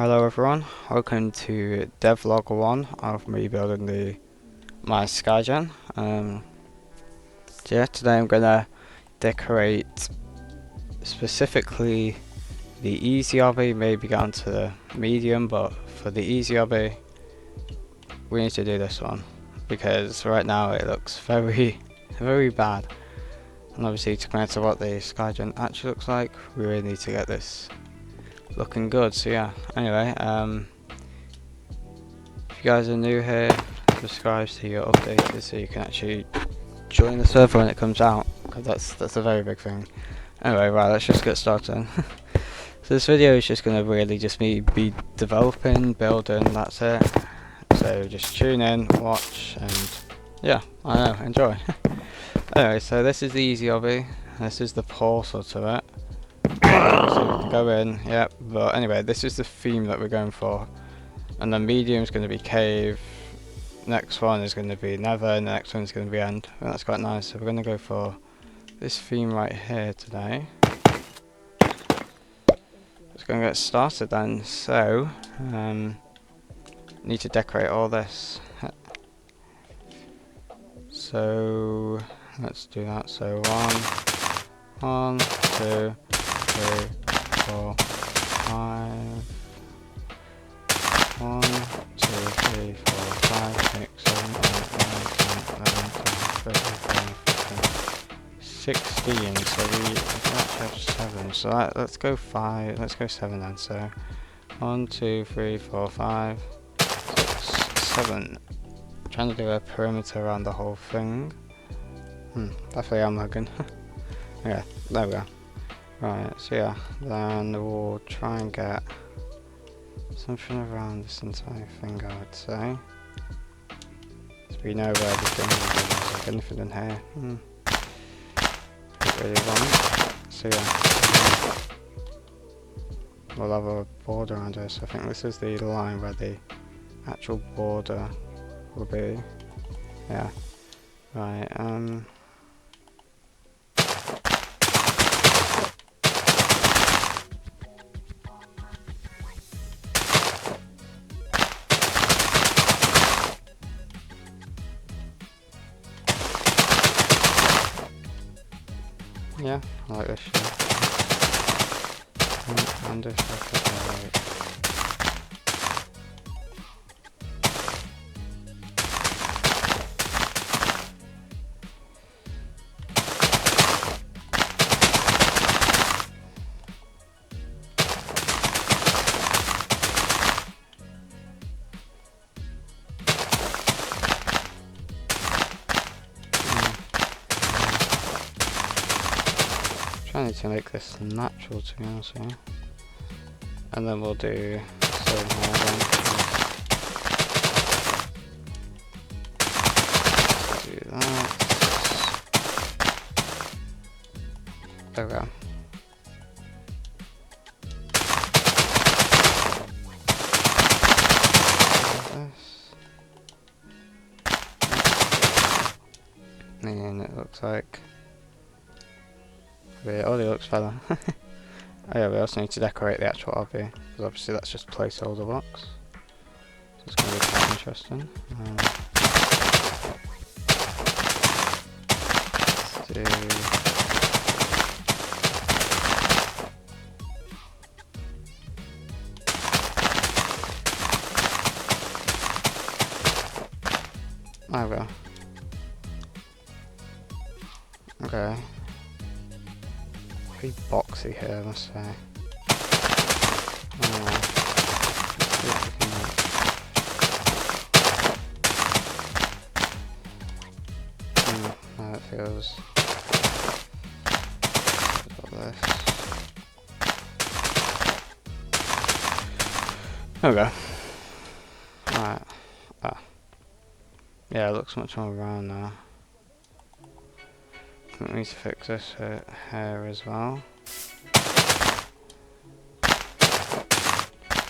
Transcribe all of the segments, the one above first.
Hello everyone, welcome to devlog 1 of me building the my Skygen. Yeah, today I'm gonna decorate specifically the easy obby, maybe get onto the medium, but for the easy obby we need to do this one because right now it looks very bad, and obviously to compare to what the Skygen actually looks like, we really need to get this looking good. So yeah, anyway, if you guys are new here, subscribe so you're updated so you can actually join the server when it comes out, because that's a very big thing. Anyway, right, let's just get started. So this video is just going to really just me be developing, building, that's it. So just tune in, watch, and yeah, I know, enjoy. Anyway, so this is the easy obby, this is the portal to it. So we can go in, yep, but anyway, this is the theme that we're going for. And the medium is going to be cave, next one is going to be nether, and the next one is going to be end. And that's quite nice, so we're going to go for this theme right here today. Just going to get started then. So, need to decorate all this. So, let's do that. So, 1, 2, 3, 4, 5. 1, 2, 3, 4, 5, 6, 7, 8, 9, 10, 11, 12, 13, 14, 15, 16. So we actually have 7. So let's go 5. Let's go 7 then. So 1, 2, 3, 4, 5, 6, 7. I'm trying to do a perimeter around the whole thing. Definitely I'm lagging. Okay, there we go. Right, so yeah, then we'll try and get something around this entire thing, I would say. So we know where everything is. Like anything in here. Not really want. So yeah. We'll have a border around it. So I think this is the line where the actual border will be. Yeah. Right, yeah, I like this shape. And this like trying to make this natural, to be honest with you. And then we'll do same here then. Do that. There we go. And it looks like it already looks better. Oh yeah, we also need to decorate the actual obby, because obviously that's just placeholder blocks. So it's going to be quite interesting. Let's do... There we go. Okay. Pretty boxy here, I must say. That feels like this. There we go. Right. Yeah, it looks much more round now. We need to fix this hair as well.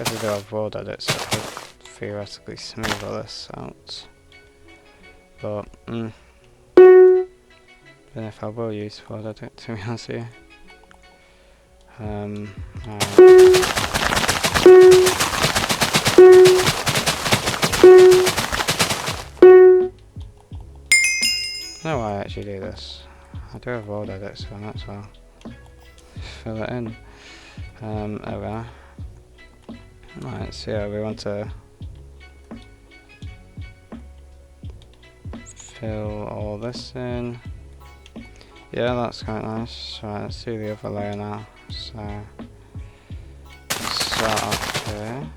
If we do have broad edits, so I could theoretically smooth all this out. But, don't know if I will use broad edit, to be honest with you. Right. actually do this? I do have world edits, so I might as well fill it in. There we are. Right, so yeah, we want to fill all this in. Yeah, that's quite nice. Right, let's do the other layer now. So, start off here.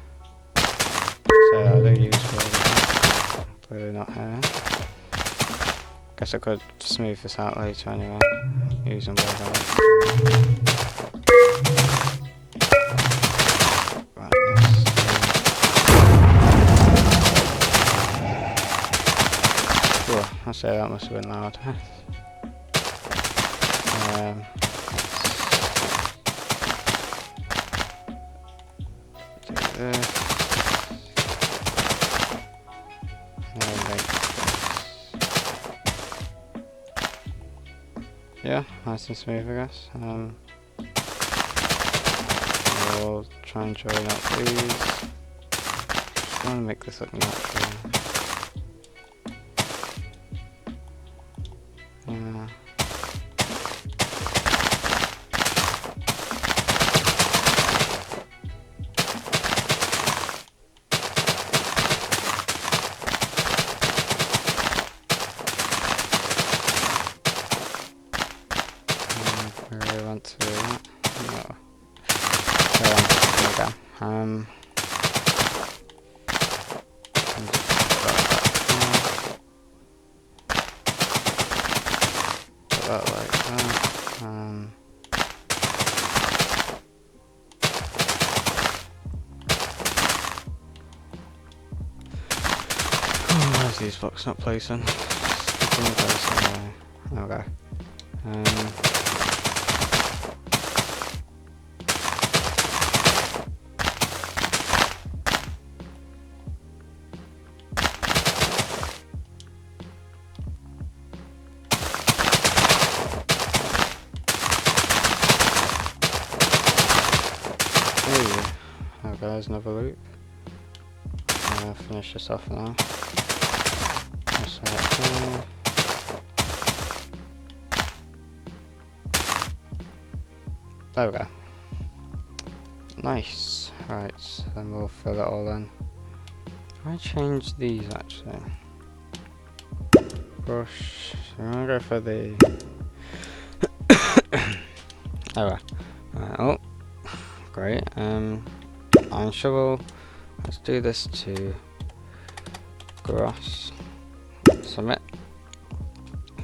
So I do use world, clearly not here. Guess I could smooth this out later anyway, using world edits. Right, I say that must have been loud. Do this. Yeah, nice and smooth, I guess. We'll try and join up these. Just want to make this look natural. Really want to do that? No. There we go. Put that like that. Why is these blocks not placing? Okay. Okay, there's another loop. Finish this off now. Just like here. There we go. Nice. Right, so then we'll fill it all in. Can I change these actually? Brush. So I'm gonna go for the. There we go. Right, oh, great. Iron shovel. Let's do this to grass. Submit.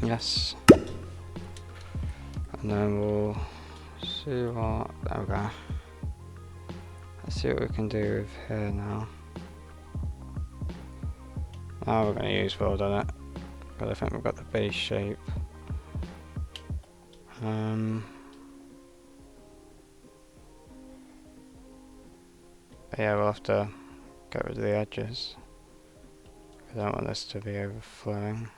Yes. And then we'll see what. There we go. Let's see what we can do with here now. Now we're going to use world on it, but I think we've got the base shape. Yeah, we'll have to get rid of the edges. I don't want this to be overflowing.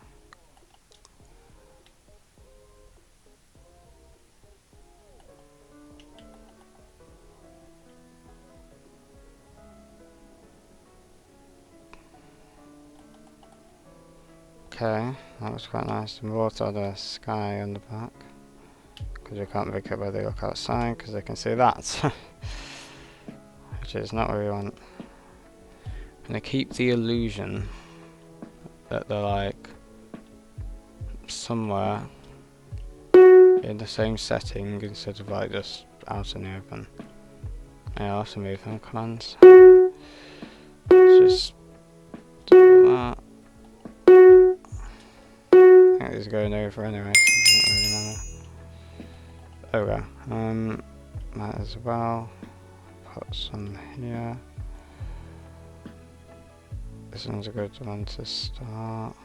Okay, that was quite nice. And we'll also add a sky on the back, because we can't make it where they look outside, because they can see that. Which is not what we want. I'm going to keep the illusion that they're like somewhere in the same setting instead of like just out in the open. Yeah, I'll also move them commands. Let's just do that. I think these are going over anyway, so it doesn't really matter. There we go. Might as well put some here. This one's a good one to start.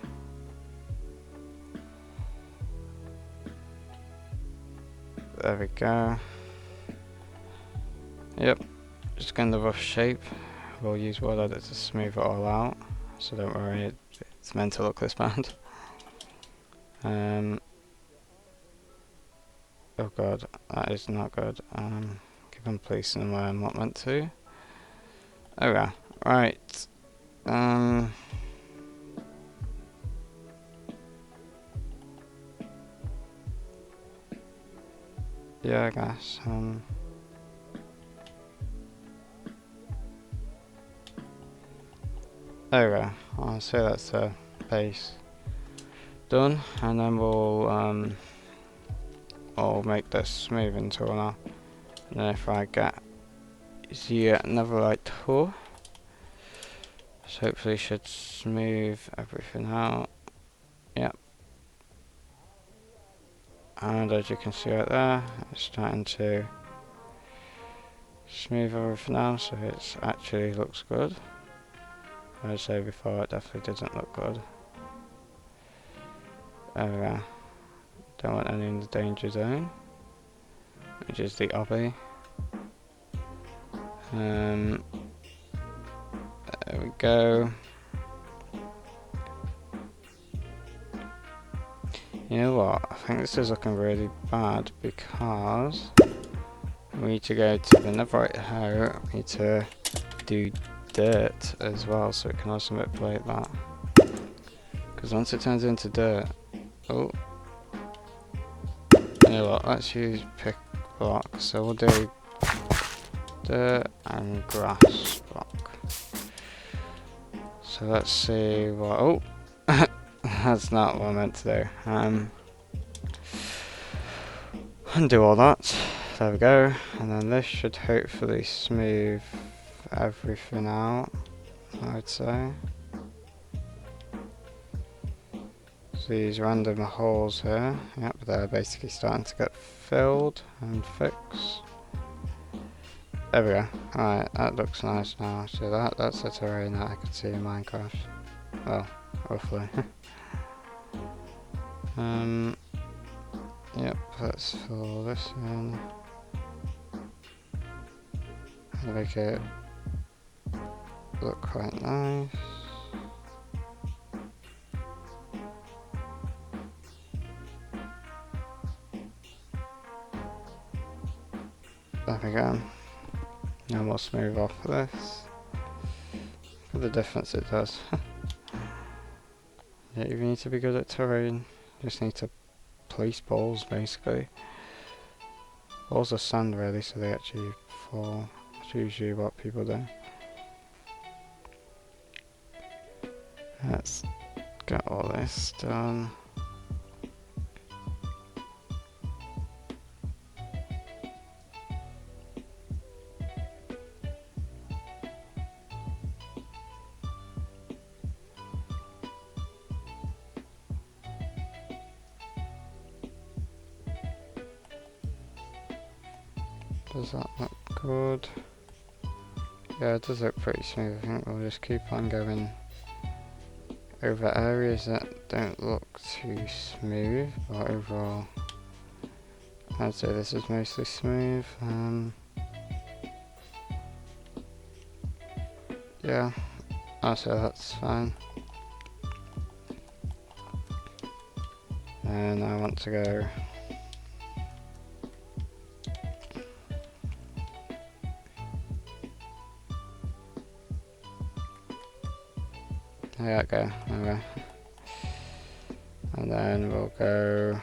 There we go. Yep, just getting the rough shape. We'll use world edit to smooth it all out, so don't worry, it's meant to look this bad. Oh god, that is not good. Keep on placing them where I'm not meant to. There we go. Right. yeah, I guess. There we go. I'll say that's the base done, and then I'll make this smoothing tool now. And then if I get another light tool, this hopefully should smooth everything out. Yep. And as you can see right there, it's starting to smooth everything out, so it actually looks good. As I said before, it definitely doesn't look good. There we go. Don't want any in the danger zone, which is the obby. There we go. You know what? I think this is looking really bad because we need to go to the netherite here. We need to do dirt as well, so it can also manipulate that. Because once it turns into dirt, oh, you know what? Let's use pick block. So we'll do dirt and grass block. So let's see what. Oh, that's not what I meant to do. Undo all that. There we go. And then this should hopefully smooth everything out, I would say. So these random holes here, yep, they're basically starting to get filled and fixed. There we go. Alright, that looks nice now. So that's the terrain that I could see in Minecraft. Well, roughly. Yep, let's fill this in. Make it look quite nice. There we go. Now we'll smooth off this. Look at the difference it does. Yeah, you need to be good at terrain. You just need to place balls, basically. Balls are sand, really, so they actually fall. That's usually what people do. Let's get all this done. Does that look good? Yeah, it does look pretty smooth. I think we'll just keep on going over areas that don't look too smooth, but overall I'd say this is mostly smooth. Yeah, I'll say that's fine. And I want to go there we go, okay. And then we'll go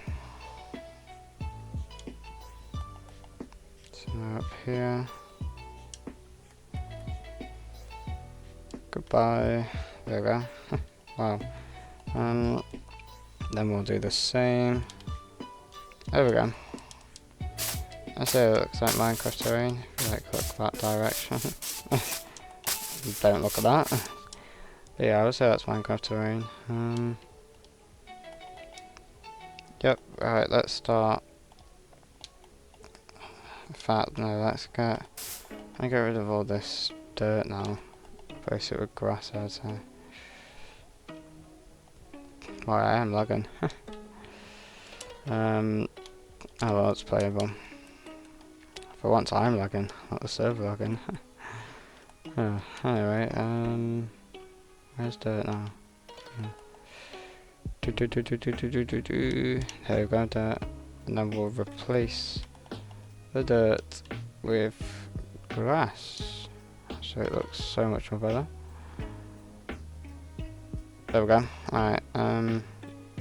up here. Goodbye. There we go. Wow. Then we'll do the same. There we go. I say it looks like Minecraft terrain. If you like look that direction. Don't look at that. But yeah, I would say that's Minecraft terrain. Yep, alright, let's start. In fact, no, let's get rid of all this dirt now. Replace it with grass, I'd say. Well, I am lagging. Oh well, it's playable. For once I'm lagging, not the server lagging. Oh, anyway, where's dirt now? There we go, dirt. And then we'll replace the dirt with grass. So it looks so much more better. There we go. Alright,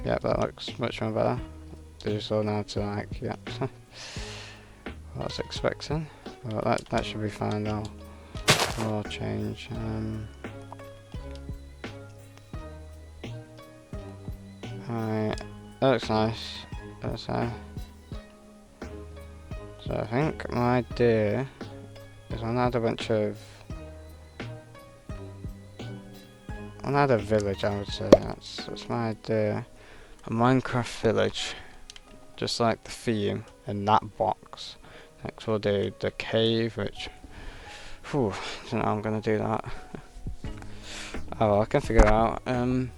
yeah, that looks much more better. They just all know to like, yep. what I was expecting. Well, that should be fine now. I'll change. Alright, that looks nice. That's so I think my idea is I had a bunch of. I had a village, I would say. That's my idea. A Minecraft village, just like the theme in that box. Next we'll do the cave, which. Whew, I don't know how I'm gonna do that. Oh well, I can figure it out. I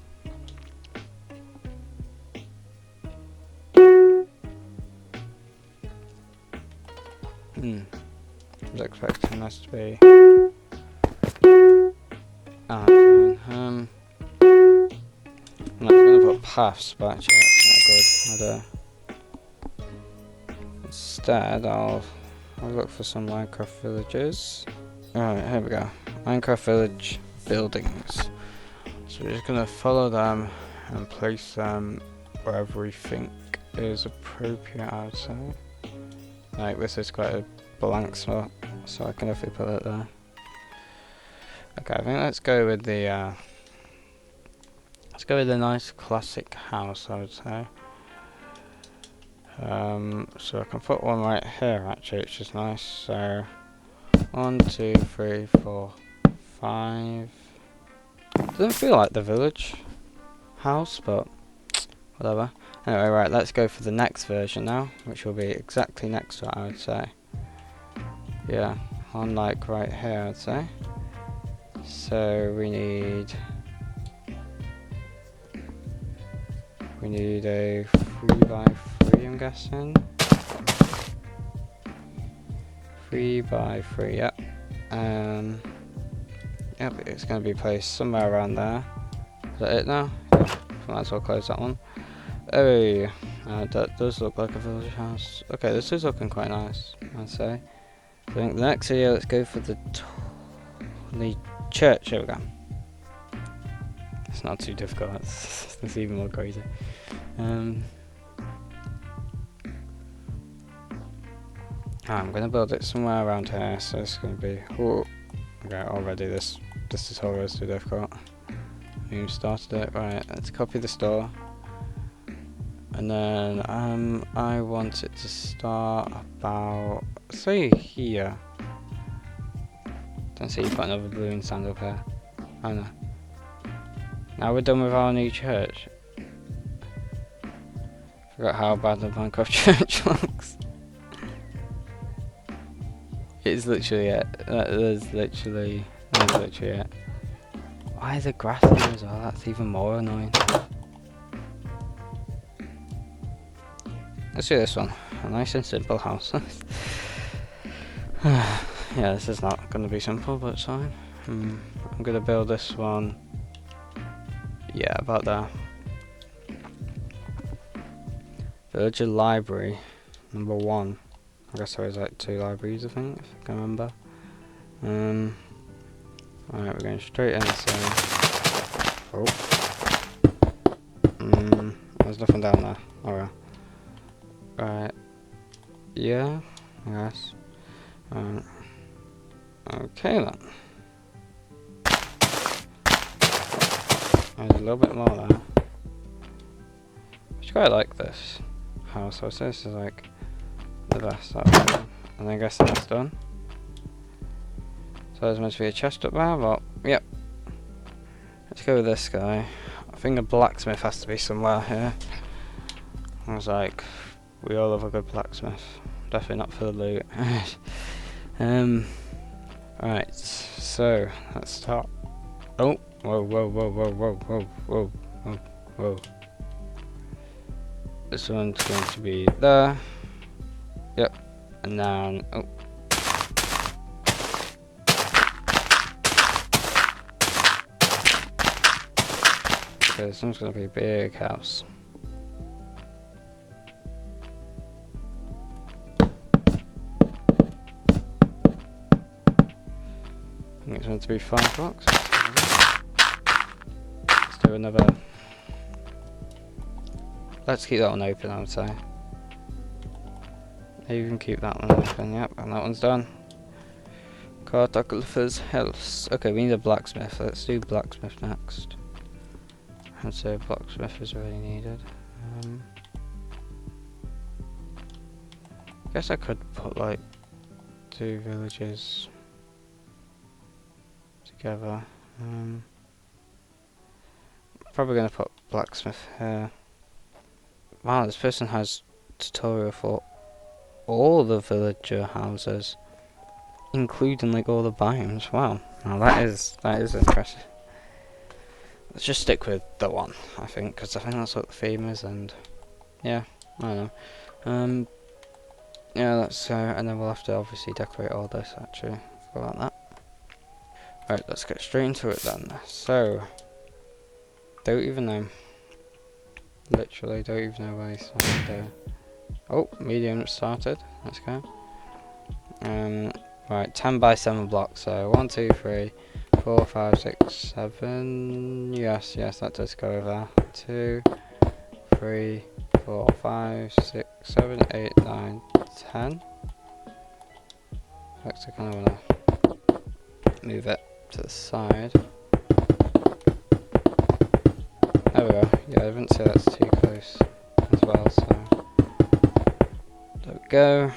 was expecting this to be. Ah, fine. I'm not gonna put paths, but actually that's not a good idea. Instead, I'll look for some Minecraft villages. Alright, here we go. Minecraft village buildings. So we're just gonna follow them and place them wherever we think is appropriate, I would say. Like, this is quite a blank spot, so I can definitely put it there. Okay, I think let's go with the nice classic house, I would say. So I can put one right here actually, which is nice. So 1, 2, 3, 4, 5. Doesn't feel like the village house, but whatever. Anyway, right, let's go for the next version now, which will be exactly next to it, I would say. Yeah, on like right here, I'd say. So we need a 3x3, I'm guessing. 3x3, yep. Yep, it's going to be placed somewhere around there. Is that it now? Yeah, might as well close that one. Oh, that does look like a village house. Okay, this is looking quite nice, I'd say. I think the next video, let's go for the church. Here we go. It's not too difficult. It's even more crazy. I'm gonna build it somewhere around here, so it's gonna be. Oh, okay. Already this tutorial is too difficult. We started it. Right. Let's copy the store, and then I want it to start about, say, here. Don't see you put another balloon stand up here. Oh no. Now we're done with our new church. Forgot how bad the Minecraft church looks. It's literally it. There's literally it. Why is there grass there as well? That's even more annoying. Let's do this one. A nice and simple house. Yeah, this is not going to be simple, but it's fine. I'm going to build this one. Yeah, about there. Villager library, number 1. I guess there was like 2 libraries, I think, if I can remember. Alright, we're going straight in, so. Oh. There's nothing down there. Oh well. Right. Yeah, yes. Okay then. There's a little bit more there. I quite like this house. So this is like the best. And I guess that's done. So there's meant to be a chest up there, but yep. Let's go with this guy. I think a blacksmith has to be somewhere here. I was like, we all love a good blacksmith. Definitely not for the loot. Right, so let's start. Oh, whoa. This one's going to be there. Yep, and then okay, this one's going to be a big house. I think it's meant to be 5 blocks. Let's do another. Let's keep that one open, I would say. You can keep that one open, yep, and that one's done. Cartographer's health. Okay, we need a blacksmith. Let's do blacksmith next. I'd say blacksmith is really needed. I guess I could put like 2 villages together. Probably gonna put blacksmith here. Wow, this person has tutorial for all the villager houses, including like all the biomes. Wow, now that is impressive. Let's just stick with the one, I think, because I think that's what the theme is, and yeah, I don't know. Yeah, let's and then we'll have to obviously decorate all this. Actually, forgot that. Right, let's get straight into it then. So, don't even know. Literally, don't even know where he started. Oh, medium started. Let's go. Right, 10 by 7 blocks. So 1, 2, 3, 4, 5, 6, 7. Yes, that does go over. 2, 3, 4, 5, 6, 7, 8, 9, 10. Actually, I kind of want to move it to the side. There we go. Yeah, I didn't say that's too close as well, so there we go.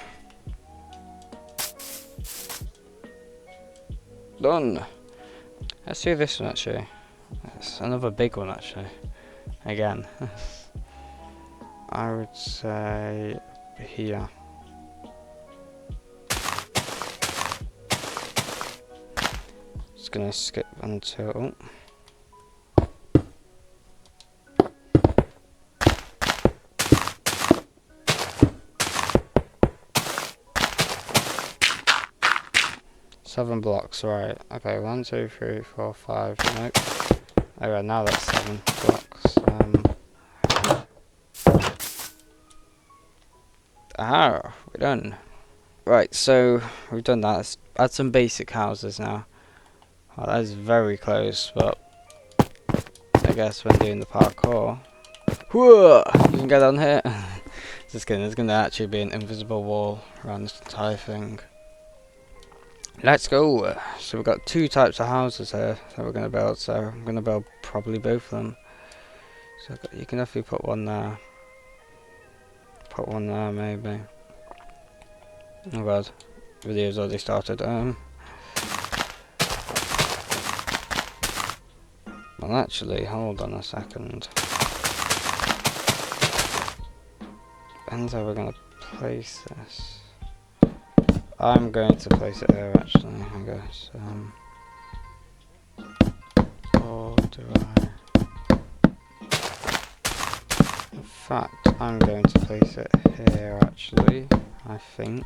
Done. Let's do this one actually. It's another big one actually. Again. I would say here. Just gonna skip until 7 blocks, right. Okay, 1, 2, 3, 4, 5, nope. Okay, now that's 7 blocks. We're done. Right, so we've done that. Let's add some basic houses now. Well, that is very close, but I guess when doing the parkour, whoa, you can get on here. Just kidding, there's gonna actually be an invisible wall around this entire thing. Let's go. So we've got 2 types of houses here that we're going to build, so I'm going to build probably both of them. So you can definitely put one there. Put one there maybe. Oh god, video's already started. Well actually, hold on a second. Depends how we're going to place this. I'm going to place it here actually, I guess. Or do I? In fact, I'm going to place it here actually, I think.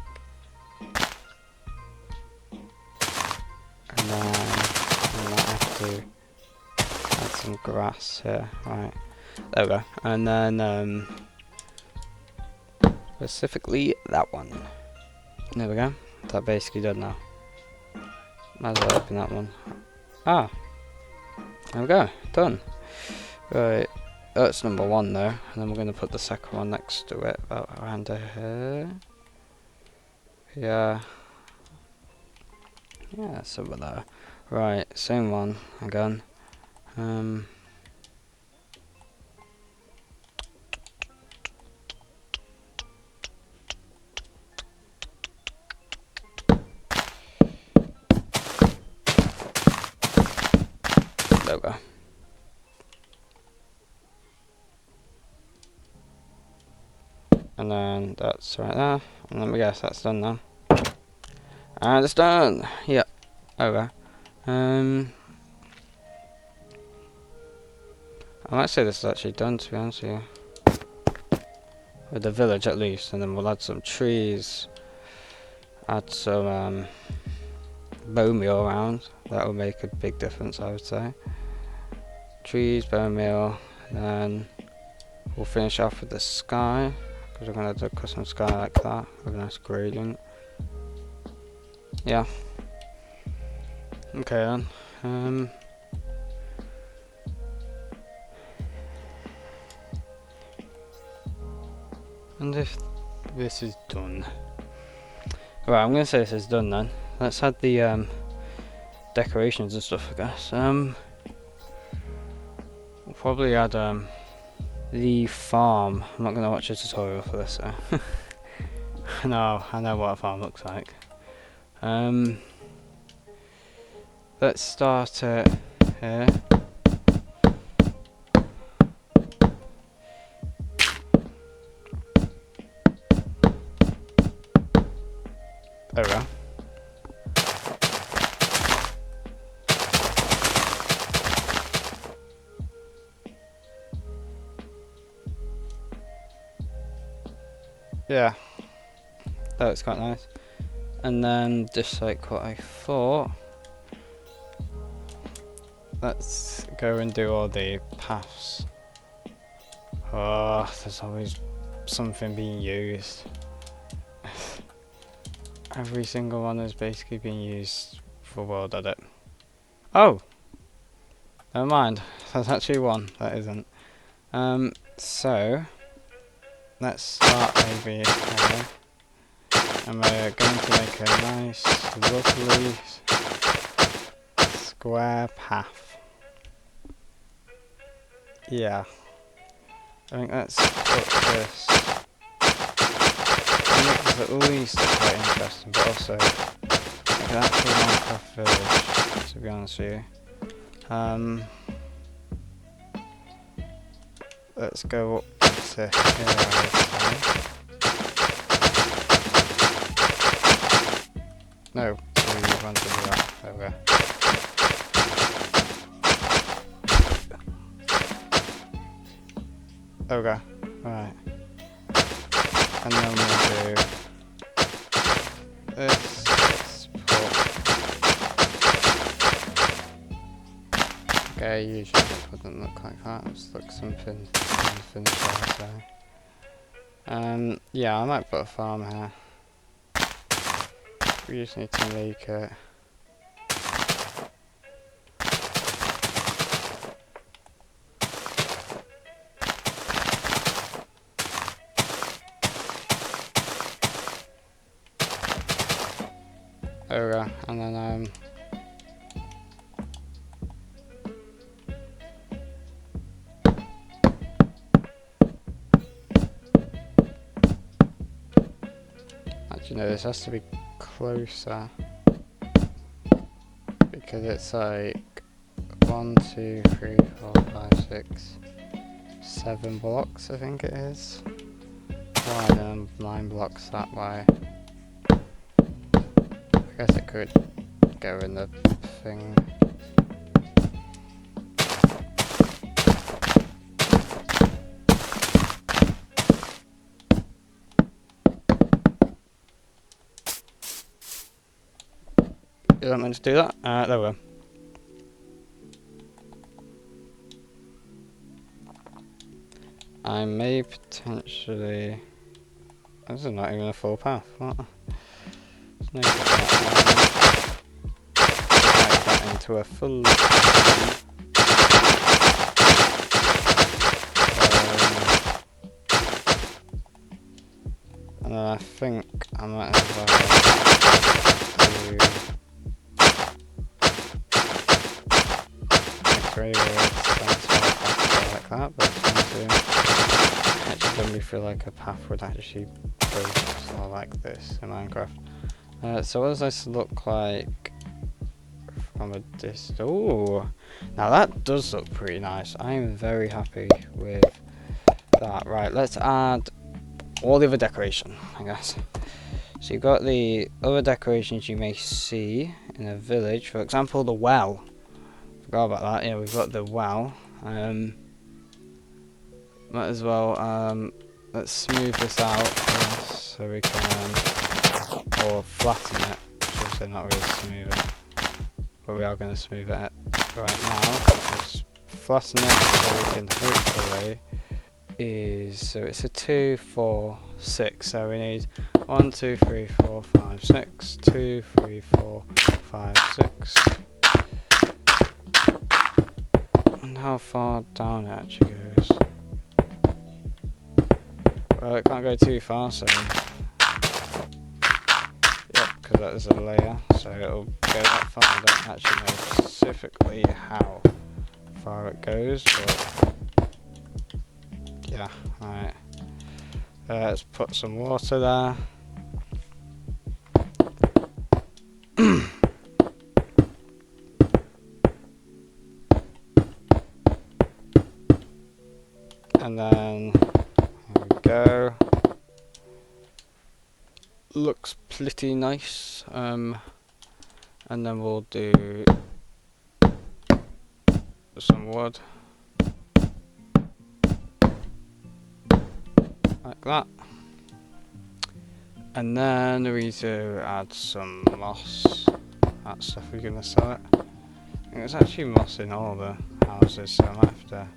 And then I might have to add some grass here. Right, there we go. And then specifically that one. There we go. That basically done now. Might as well open that one. Ah, there we go. Done. Right. That's number 1 though. And then we're going to put the second one next to it, about around here. Yeah. Yeah, it's over there. Right, same one again. There we go. And then that's right there. And then we guess that's done now. And it's done! Yep. Okay. I might say this is actually done, to be honest with you. With the village at least, and then we'll add some trees. Add some bone meal around. That will make a big difference, I would say. Trees, bone meal, and then we'll finish off with the sky. Because we're going to do a custom sky like that, with a nice gradient. Yeah. Okay then. And if this is done, Right, I'm gonna say this is done then. Let's add the decorations and stuff, I guess. We'll probably add the farm. I'm not gonna watch a tutorial for this, so. No, I know what a farm looks like. Let's start it here. There we go. Yeah, that looks quite nice. And then, just like what I thought, let's go and do all the paths. Oh, there's always something being used. Every single one is basically being used for world edit. Oh! Never mind, there's actually one that isn't. So, let's start over here. And we're going to make a nice, lovely square path. Yeah. I think let's put this. I think this at least look quite interesting, but also like an actual Minecraft village, to be honest with you. Let's go up to here, I would say. No, we want to do that. There we go. Okay, right. And then we'll do this. Okay, usually it wouldn't look like that. Let's look something unfinished there. Yeah, I might put a farm here. We just need to make it. There we go, and then actually no, this has to be closer because it's like 1, 2, 3, 4, 5, 6, 7 blocks, I think it is. Why then 9 blocks that way? I guess it could go in the thing. You don't mean to do that? There we go. I may potentially. This is not even a full path. What? Make that into a full. And then I think I might have to make like that, but it's going to actually generally feel like a path would actually go sort of like this in Minecraft. So what does this look like from a distance? Oh, now that does look pretty nice. I am very happy with that. Right, let's add all the other decoration, I guess. So you've got the other decorations you may see in a village. For example, the well. Forgot about that. Yeah, we've got the well. Might as well. Let's smooth this out, yes, so we can, or flatten it. Obviously not really smooth it, but we are going to smooth it right now. Just flatten it so we can hopefully so it's a 2, 4, 6. So we need 1, 2, 3, 4, 5, 6. 2, 3, 4, 5, 6. And how far down it actually goes. Well, it can't go too far, so yeah, because that is a layer, so it'll go that far. I don't actually know specifically how far it goes, but yeah, right. Let's put some water there. And then, there we go. Looks pretty nice. And then we'll do some wood. Like that. And then we need to add some moss. That stuff we're going to sell it. I think there's actually moss in all the houses, so I might have to...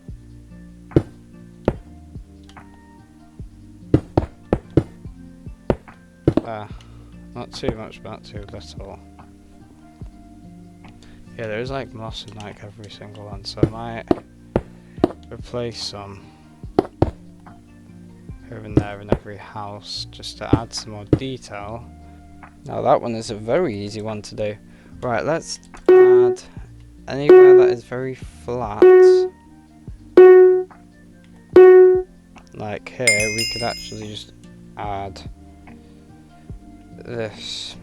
not too much, but not too little. Yeah, there is like moss in like every single one, so I might replace some here and there in every house just to add some more detail. Now that one is a very easy one to do. Right, let's add anywhere that is very flat. Like here, we could actually just add this.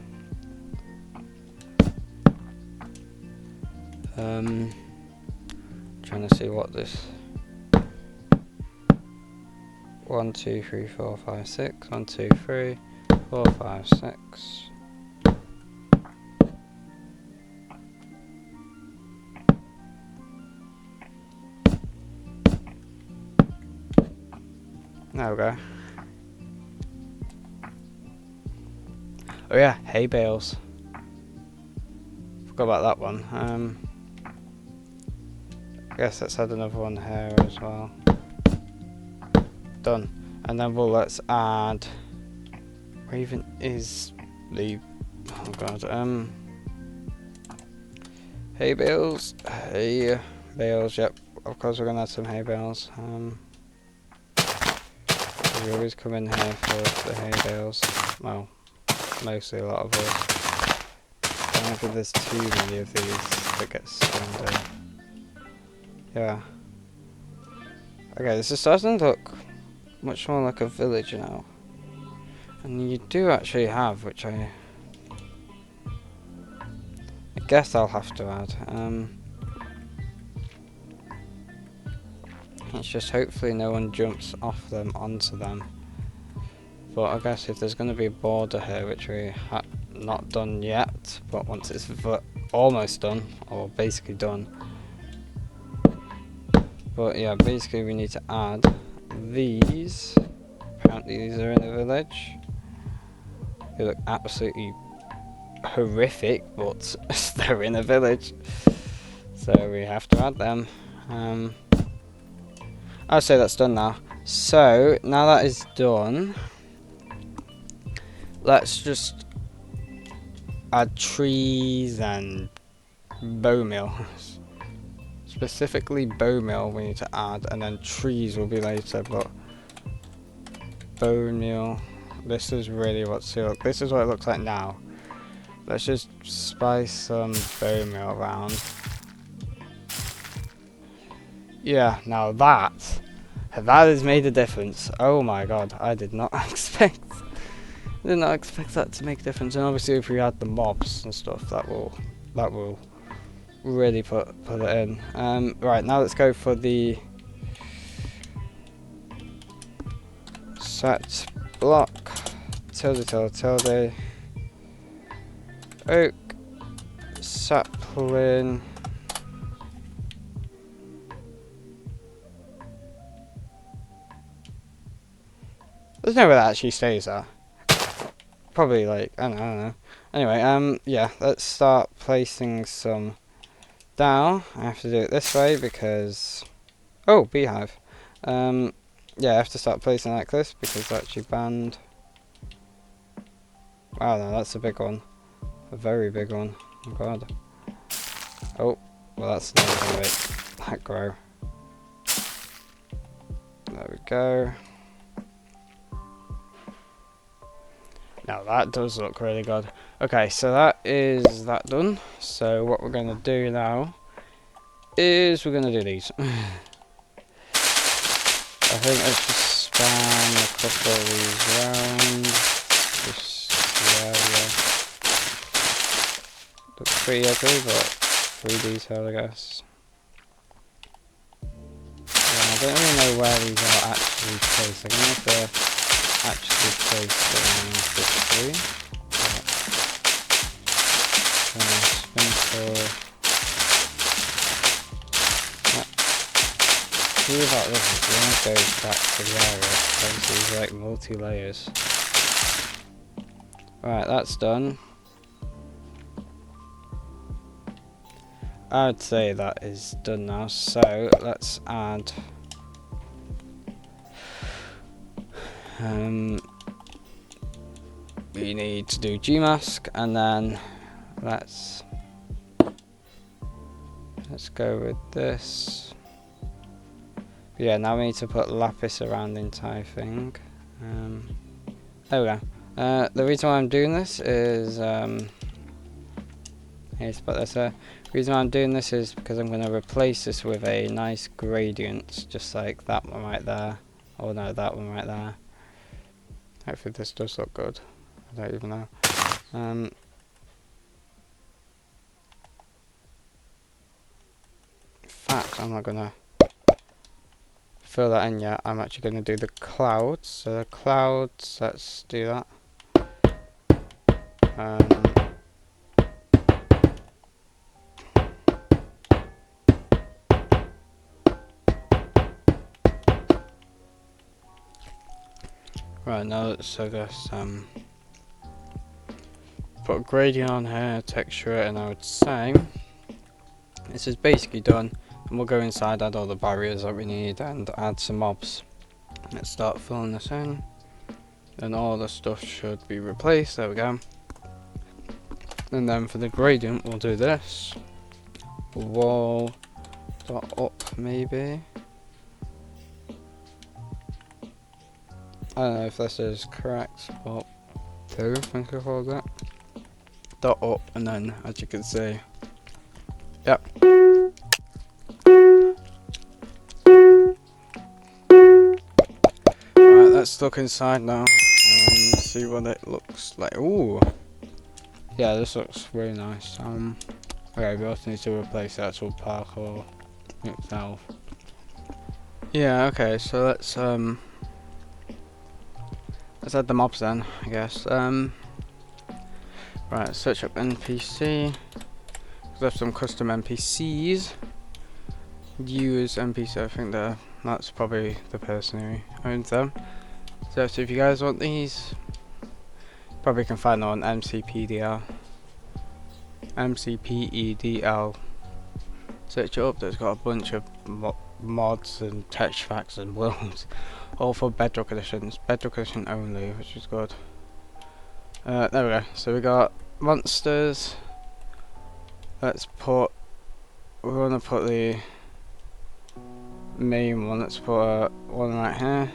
Trying to see what this 1 2 3 4 5 6 1 2 3 4 5 6. There we go. Oh yeah, hay bales. Forgot about that one. I guess let's add another one here as well. Done. And then let's add... where even is the... oh god, hay bales. Hay bales, yep. Of course we're gonna add some hay bales. We always come in here for the hay bales. Well, mostly a lot of us. I don't think there's too many of these that get spawned in. Yeah. Okay, this is starting to look much more like a village now. And you do actually have, which I guess I'll have to add. It's just hopefully no one jumps off them onto them. But I guess if there's going to be a border here, which we have not done yet, but once it's almost done, or basically done. But yeah, basically we need to add these. Apparently these are in a village. They look absolutely horrific, but they're in a village. So we have to add them. I'll say that's done now. So, now that is done, let's just add trees and bone meal. Specifically bone meal we need to add, and then trees will be later, but bone meal, this is really what's here. Look, this is what it looks like now. Let's just spice some bone meal around. Yeah, now that has made a difference. Oh my god, I did not expect that to make a difference. And obviously if we add the mobs and stuff, that will really put it in. Right, now let's go for the set block tilde oak sapling. There's no way that actually stays there. Probably like, I don't know. Anyway, yeah, let's start placing some down. I have to do it this way because... oh, beehive. Yeah, I have to start placing like this because they're actually banned. Wow, no, that's a big one. A very big one. Oh god. Oh, well that's not going to make that grow. There we go. Now that does look really good. Okay, so that is that done. So what we're gonna do now is we're gonna do these. I think let's just span a couple of these round. Just yeah. Looks pretty ugly, but pretty detailed, I guess. Yeah, I don't really know where these are actually placed. I don't know if they're actually placed around this tree. Spin the key about this is one goes back to the area, because these like multi-layers. Right, that's done. I'd say that is done now, so let's add we need to do Gmask, and then let's go with this. Yeah, now we need to put lapis around the entire thing. There we go. The reason why I'm doing this is here's to put this there. The reason why I'm doing this is because I'm going to replace this with a nice gradient, just like that one right there. Oh no, that one right there. Hopefully this does look good. I don't even know. In fact, I'm not going to fill that in yet. I'm actually going to do the clouds. So the clouds, let's do that. Right, now let's put a gradient on here, texture it, and I would say this is basically done. And we'll go inside, add all the barriers that we need, and add some mobs. Let's start filling this in. Then all the stuff should be replaced. There we go. And then for the gradient, we'll do this. Wall dot up, maybe. I don't know if this is correct, but 2, I think I called it. Dot up, and then as you can see, yep. Alright, let's look inside now and see what it looks like. Ooh, yeah, this looks really nice. Okay, we also need to replace the actual parkour itself. Yeah, okay, so let's add the mobs then, I guess. Right, search up NPC. We have some custom NPCs. Use NPC, I think that's probably the person who owns them. So if you guys want these, probably can find them on MCPDL. MCPEDL. Search it up, there's got a bunch of mods and texture packs and worlds. All for Bedrock editions. Bedrock edition only, which is good. There we go. So we got monsters. We want to put the main one. Let's put one right here.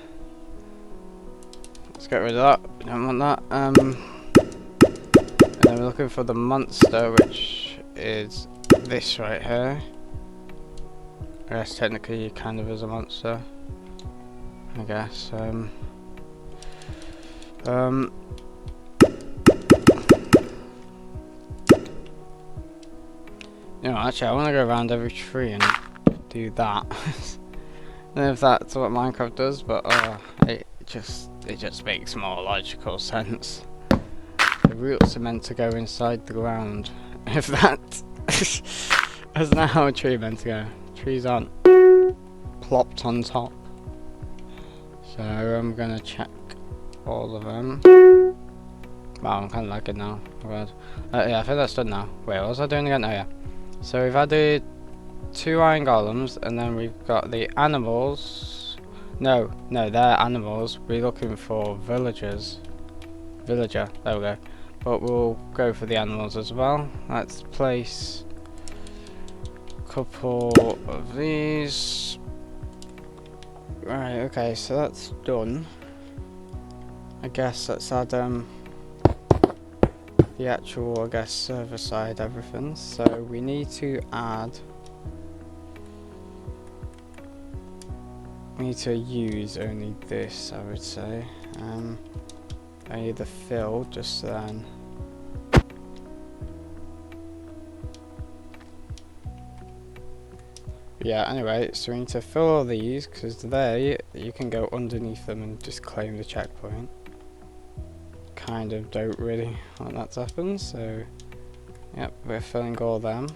Let's get rid of that. We don't want that. And then we're looking for the monster, which is this right here. I guess technically it kind of is a monster. I guess. You know, actually, I want to go around every tree and do that. I don't know if that's what Minecraft does, but it just makes more logical sense. The roots are meant to go inside the ground. If that that's not how a tree meant to go. Trees aren't plopped on top. So I'm gonna check all of them. Wow, I'm kind of lagging now. Yeah, I think that's done now. Wait, what was I doing again? Oh yeah. So we've added 2 iron golems, and then we've got the animals. No, they're animals. We're looking for villagers. Villager, there we go. But we'll go for the animals as well. Let's place a couple of these. Right, okay, so that's done. I guess let's add the actual, I guess, server side everything. So we need to add. We need to use only this, I would say. Only the fill, just then. Yeah, anyway, so we need to fill all these, because you can go underneath them and just claim the checkpoint. Kind of don't really want that to happen, so yep, we're filling all them.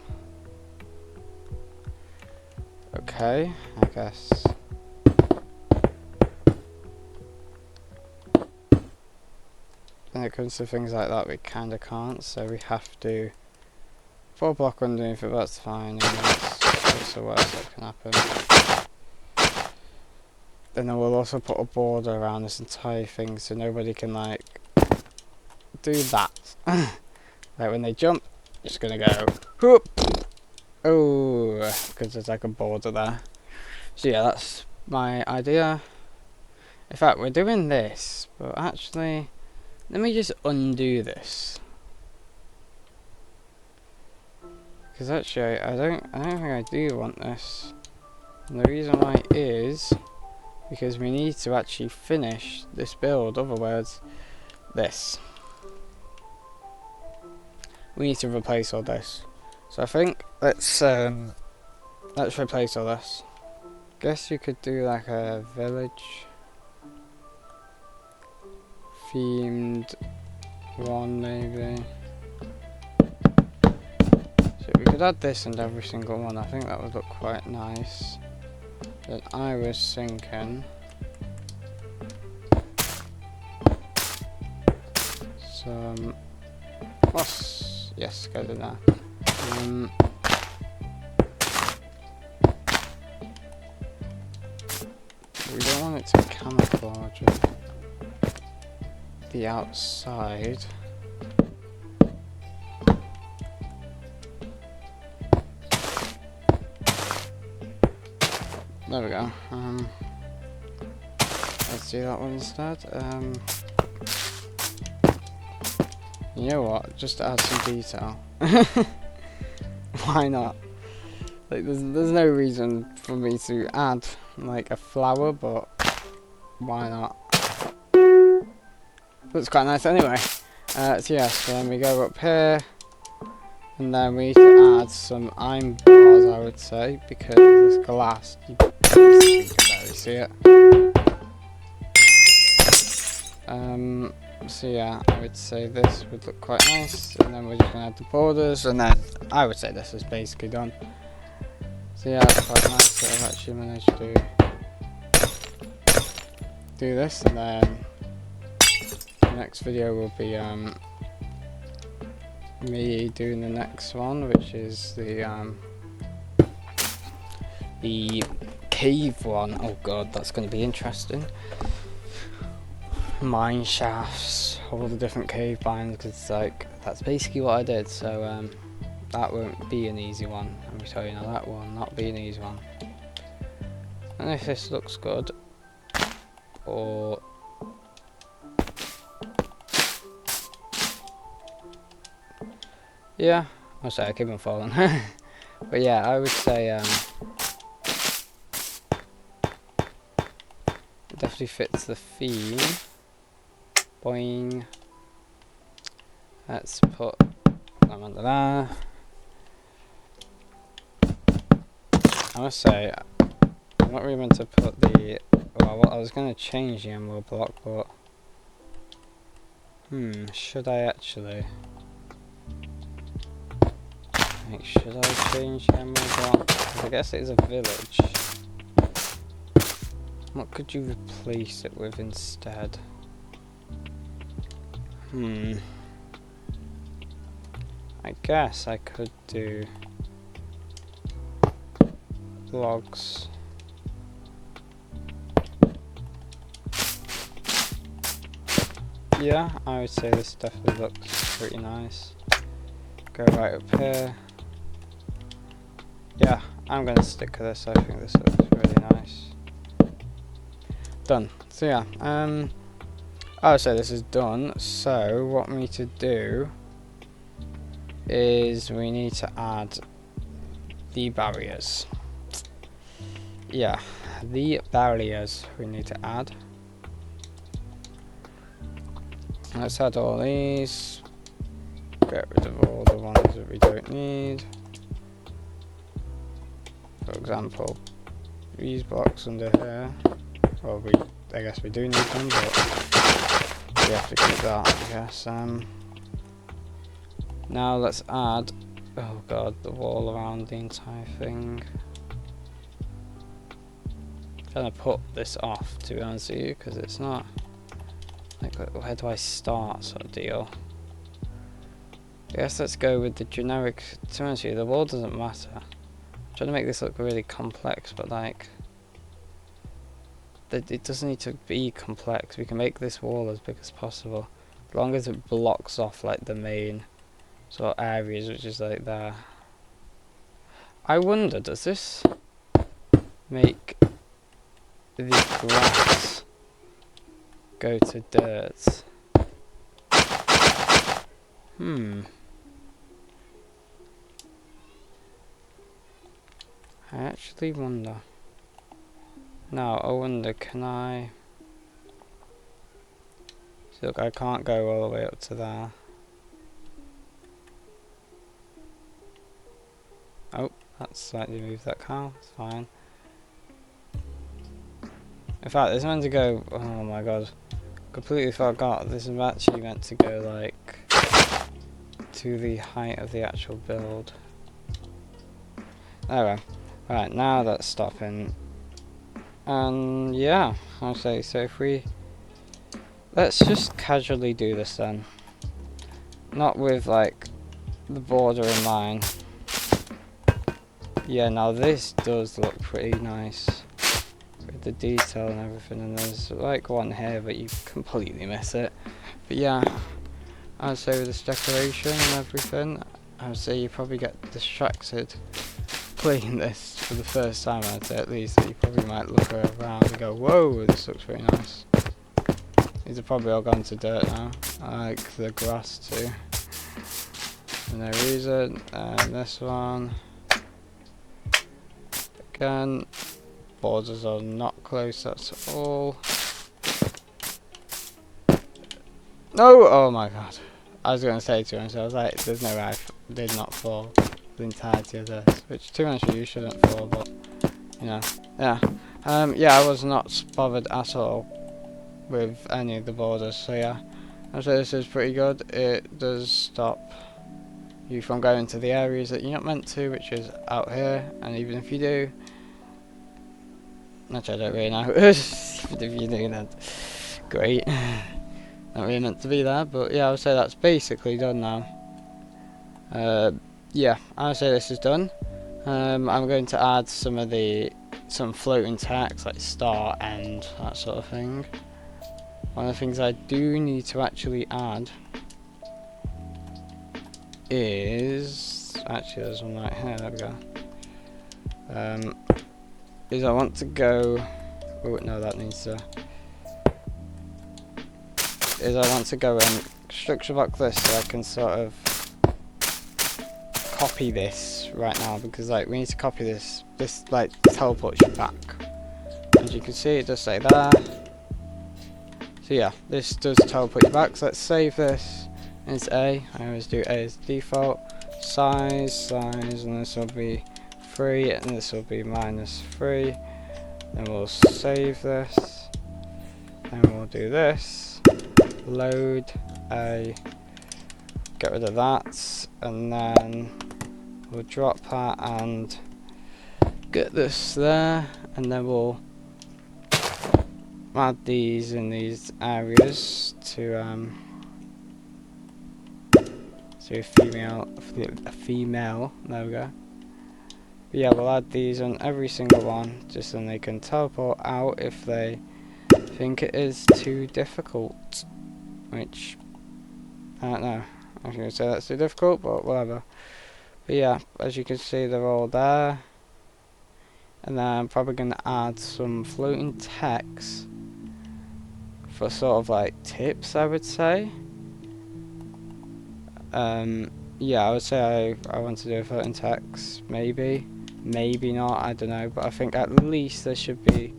Okay, I guess. When it comes to things like that, we kind of can't, so we have to put a block underneath it, that's fine, and that's the worst that can happen. Then I will also put a border around this entire thing so nobody can, like, do that. Like when they jump, just gonna go whoop. Oh, because there's like a border there. So yeah, that's my idea. In fact, we're doing this, but actually, let me just undo this. Because actually, I don't think I do want this. And the reason why is because we need to actually finish this build. Otherwise, this. We need to replace all this. So I think let's replace all this. Guess you could do like a village themed one maybe. So we could add this and every single one. I think that would look quite nice. Then I was thinking some moss. Yes, go to that. We don't want it to camouflage the outside. There we go. Let's do that one instead. You know what? Just to add some detail. Why not? Like, there's no reason for me to add like a flower, but why not? Looks quite nice anyway. So yeah, so then we go up here, and then we need to add some iron bars, I would say, because this glass, you can barely see it. So yeah, I would say this would look quite nice, and then we're just going to add the borders, and then I would say this is basically done. So yeah, it's quite nice that I've actually managed to do this, and then the next video will be me doing the next one, which is the cave one. Oh god, that's going to be interesting. Mine shafts, all the different cave binds, because like that's basically what I did. So that won't be an easy one. Let me tell you now, that will not be an easy one. And if this looks good, or yeah, I'll say I keep on falling. But yeah, I would say it definitely fits the theme. Boing. Let's put them under there. I must say, I'm not really meant to put the. Well, I was going to change the emerald block, but should I actually? Like, should I change the emerald block? 'Cause I guess it is a village. What could you replace it with instead? I guess I could do logs. Yeah, I would say this definitely looks pretty nice. Go right up here. Yeah, I'm gonna stick to this. I think this looks really nice. Done. So yeah, I would say this is done. So what we need to do is we need to add the barriers. Yeah, the barriers we need to add. Let's add all these. Get rid of all the ones that we don't need. For example, these blocks under here. Well, I guess we do need them, but we have to keep that, I guess. Now let's add, oh god, the wall around the entire thing. I'm trying to put this off, to be honest with you, because it's not like, where do I start sort of deal. I guess let's go with the generic. To be honest with you, the wall doesn't matter. I'm trying to make this look really complex, but like, it doesn't need to be complex. We can make this wall as big as possible, as long as it blocks off like the main sort of areas, which is like there. I wonder, does this make the grass go to dirt? I actually wonder. Now, I wonder, can I... See, look, I can't go all the way up to there. Oh, that's slightly moved that cow, it's fine. In fact, this is meant to go... Oh my god. Completely forgot, this is actually meant to go, like, to the height of the actual build. There we go. Right, now that's stopping. And yeah, I'll say, so if we... Let's just casually do this then. Not with, like, the border in mind. Yeah, now this does look pretty nice. With the detail and everything, and there's like one here, but you completely miss it. But yeah, I'd say with this decoration and everything, I would say you probably get distracted playing this for the first time. I'd say at least that you probably might look around and go, whoa, this looks pretty nice. These are probably all gone to dirt now. I like the grass too, for no reason. And this one, again, borders are not close, that's all. No! Oh my god. I was going to say to him, so I was like, there's no way I did not fall the entirety of this. Which, to be honest with you, shouldn't fall, but, you know. Yeah. Yeah, I was not bothered at all with any of the borders, so yeah. I'd say this is pretty good. It does stop you from going to the areas that you're not meant to, which is out here, and even if you do, which I don't really know, if you do, then great. Not really meant to be there, but yeah, I would say that's basically done now. Yeah, I would say this is done. I'm going to add some floating text like start, end, that sort of thing. One of the things I do need to actually add is actually there's one right here. There we go. Is I want to go. Oh no, that needs to. Is I want to go and structure block this so I can sort of copy this right now, because like we need to copy this like teleports you back. As you can see, it does say there. So yeah, this does teleport you back. So let's save this. It's A. I always do A as default. Size, and this will be 3, and this will be -3. Then we'll save this. Then we'll do this. Load A, get rid of that, and then we'll drop that and get this there, and then we'll add these in these areas to a female, there we go. But yeah, we'll add these on every single one, just so they can teleport out if they think it is too difficult. Which, I don't know, I was going to say that's too difficult, but whatever. But yeah, as you can see, they're all there. And then I'm probably going to add some floating text for sort of like tips, I would say. yeah, I would say I want to do a floating text, maybe not, I don't know, but I think at least there should be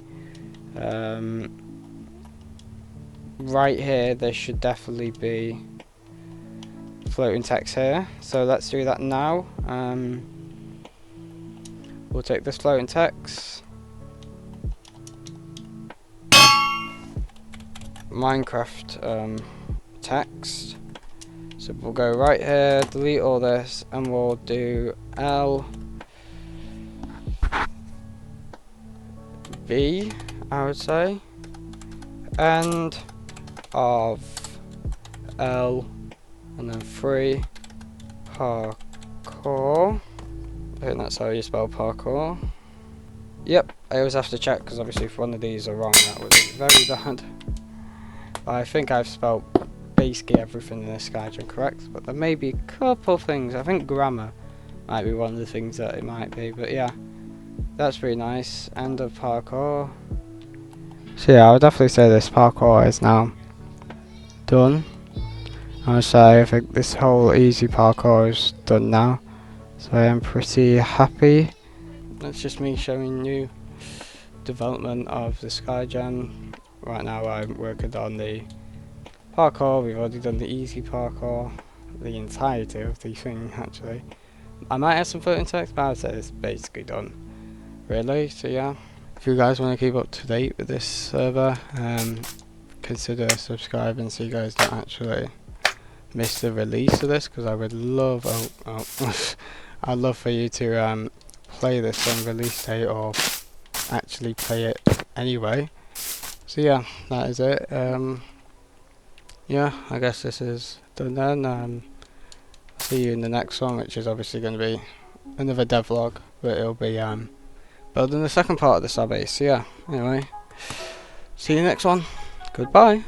right here there should definitely be floating text here, so let's do that now. We'll take this floating text, Minecraft text, so we'll go right here, delete all this, and we'll do LV, I would say, end of L, and then 3 parkour. I think that's how you spell parkour. Yep, I always have to check because obviously if one of these are wrong that would be very bad. I think I've spelled basically everything in this Skygen correct, but there may be a couple things. I think grammar might be one of the things that it might be, but yeah, that's pretty nice. End of parkour. So yeah, I would definitely say this parkour is now done. I would say I think this whole easy parkour is done now, so I am pretty happy. That's just me showing you development of the Skygen. Right now I'm working on the parkour. We've already done the easy parkour, the entirety of the thing actually. I might have some floating text, but I'd say it's basically done really. So yeah, if you guys want to keep up to date with this server, consider subscribing so you guys don't actually miss the release of this, because I would love I'd love for you to play this on release date or actually play it anyway. So yeah, that is it. Yeah, I guess this is done then. See you in the next one, which is obviously going to be another devlog, but it'll be building the second part of the sub base. So yeah, anyway, see you next one. Goodbye.